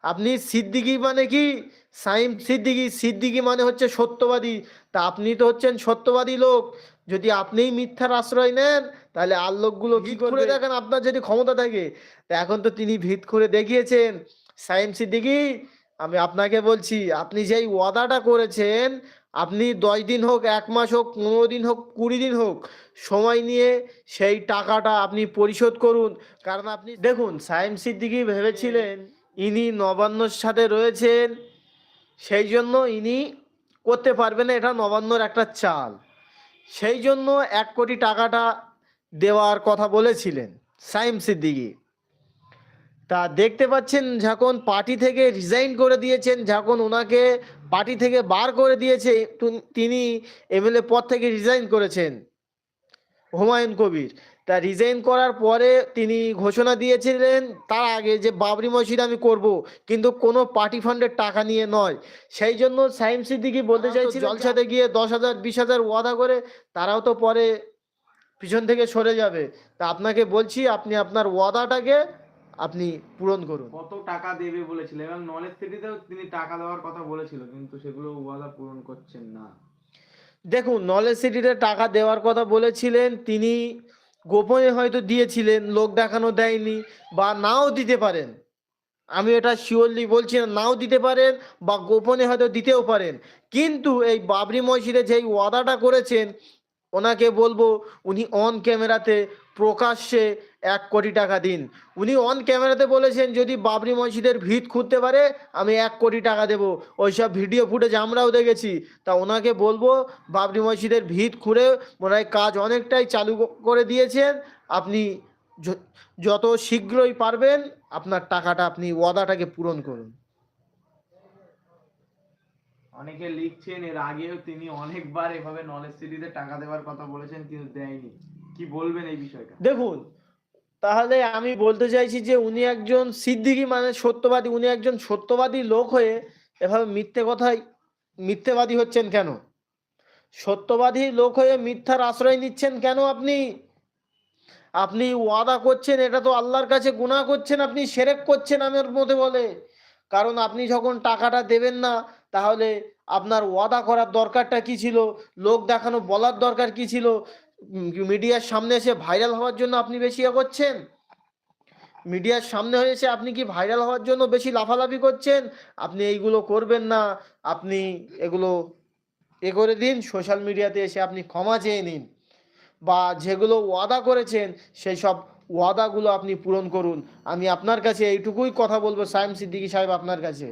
আপনি সিদ্দিকী মানে কি? সাইম সিদ্দিকী, সিদ্দিকী মানে হচ্ছে সত্যবাদী। তা আপনি তো হচ্ছেন সত্যবাদী লোক। যদি আপনিই মিথ্যার আশ্রয় নেন, তাহলে আর লোকগুলো কি করে? দেখেন, আপনার যদি ক্ষমতা থাকে। তা এখন তো তিনি ভিত করে দেখিয়েছেন। সাইম সিদ্দিকী, আমি আপনাকে বলছি, আপনি যেই ওয়াদাটা করেছেন, আপনি 10 দিন হোক, 1 মাস হোক, 15 দিন হোক, 20 দিন হোক, সময় নিয়ে সেই টাকাটা আপনি পরিশোধ করুন। কারণ আপনি দেখুন, সাইম সিদ্দিকী ভেবেছিলেন ইনি নবান্নর সাথে রয়েছেন, সেই জন্য ইনি করতে পারবেন না, এটা নবান্নর একটা চাল। সেই জন্য 1 কোটি টাকাটা দেওয়ার কথা বলেছিলেন সাইম সিদ্দিকী। তা দেখতে পাচ্ছেন, যখন পার্টি থেকে রিজাইন করে দিয়েছেন, যখন ওনাকে পার্টি থেকে বার করে দিয়েছে, তিনি এমএলএ পদ থেকে রিজাইন করেছেন হুমায়ুন কবির। তা রিজাইন করার পরে তিনি ঘোষণা দিয়েছিলেন তার আগে যে বাবরি মসজিদ আমি করব, কিন্তু কোনো পার্টি ফান্ডের টাকা নিয়ে নয়। সেই জন্য সাইম সিদ্দিকী বলতে চাইছি, জলসাতে গিয়ে 10,000 20,000 ওয়াদা করে তারাও তো পরে পিছন থেকে সরে যাবে। তা আপনাকে বলছি, আপনি আপনার ওয়াদাটাকে আপনি পূরণ করুন। কত টাকা দেবে বলেছিল, এবং নলেজ সিটিতেও তিনি টাকা দেওয়ার কথা বলেছিল, কিন্তু সেগুলো ওয়াদা পূরণ করছেন না। দেখুন, নলেজ সিটিতে টাকা দেওয়ার কথা বলেছিলেন তিনি, গোপনে হয়তো দিয়েছিলেন, লোক দেখানো দেয়নি, বা নাও দিতে পারেন। আমি এটা শিওরলি বলছি না, নাও দিতে পারেন, বা গোপনে হয়তো দিতেও পারেন। কিন্তু এই বাবরি মসজিদে যেই ওয়াদাটা করেছেন, ওনাকে বলবো উনি অন ক্যামেরাতে প্রকাশ্যে 1 কোটি টাকা দিন। উনি অন ক্যামেরাতে বলেছেন যদি বাবরি মসজিদের ভিত খুঁড়তে পারে আমি 1 কোটি টাকা দেবো। ওইসব ভিডিও ফুটেজ আমরাও দেখেছি। তা ওনাকে বলবো বাবরি মসজিদের ভিত খুঁড়ে ওনার কাজ অনেকটাই চালু করে দিয়েছেন। আপনি যত শীঘ্রই পারবেন আপনার টাকাটা, আপনি ওয়াদাটাকে পূরণ করুন। অনেকে লিখছেন এর আগেও তিনি অনেকবার এভাবে নলেজ সিটিতে টাকা দেওয়ার কথা বলেছেন, কিন্তু দেয়নি। কি বলবেন এই বিষয়টা? দেখুন, তাহলে আমি বলতে চাইছি যে উনি একজন সিদ্দিকী মানে সত্যবাদী, উনি একজন সত্যবাদী লোক হয়ে এভাবে মিথ্যে কথায় মিথ্যেবাদী হচ্ছেন কেন? সত্যবাদী লোক হয়ে মিথ্যার আশ্রয় নিচ্ছেন কেন আপনি? আপনি ওয়াদা করছেন, এটা তো আল্লাহর কাছে গুনাহ করছেন, আপনি শিরক করছেন আমার মতে বলে। কারণ আপনি যখন টাকাটা দেবেন না, তাহলে আপনার ওয়াদা করার দরকারটা কি ছিল? লোক দেখানো বলার দরকার কি ছিল? মিডিয়ার সামনে এসে ভাইরাল হওয়ার জন্য আপনি বেশি করছেন? মিডিয়ার সামনে হয়েছে আপনি কি ভাইরাল হওয়ার জন্য বেশি লাফালাফি করছেন? আপনি এইগুলো করবেন না। আপনি এগুলো করে দিন, সোশ্যাল মিডিয়াতে এসে আপনি ক্ষমা চেয়ে নিন, বা যেগুলো ওয়াদা করেছেন সেই সব ওয়াদাগুলো আপনি পূরণ করুন। আমি আপনার কাছে এইটুকুই কথা বলবো সাইম সিদ্দিকী সাহেব, আপনার কাছে।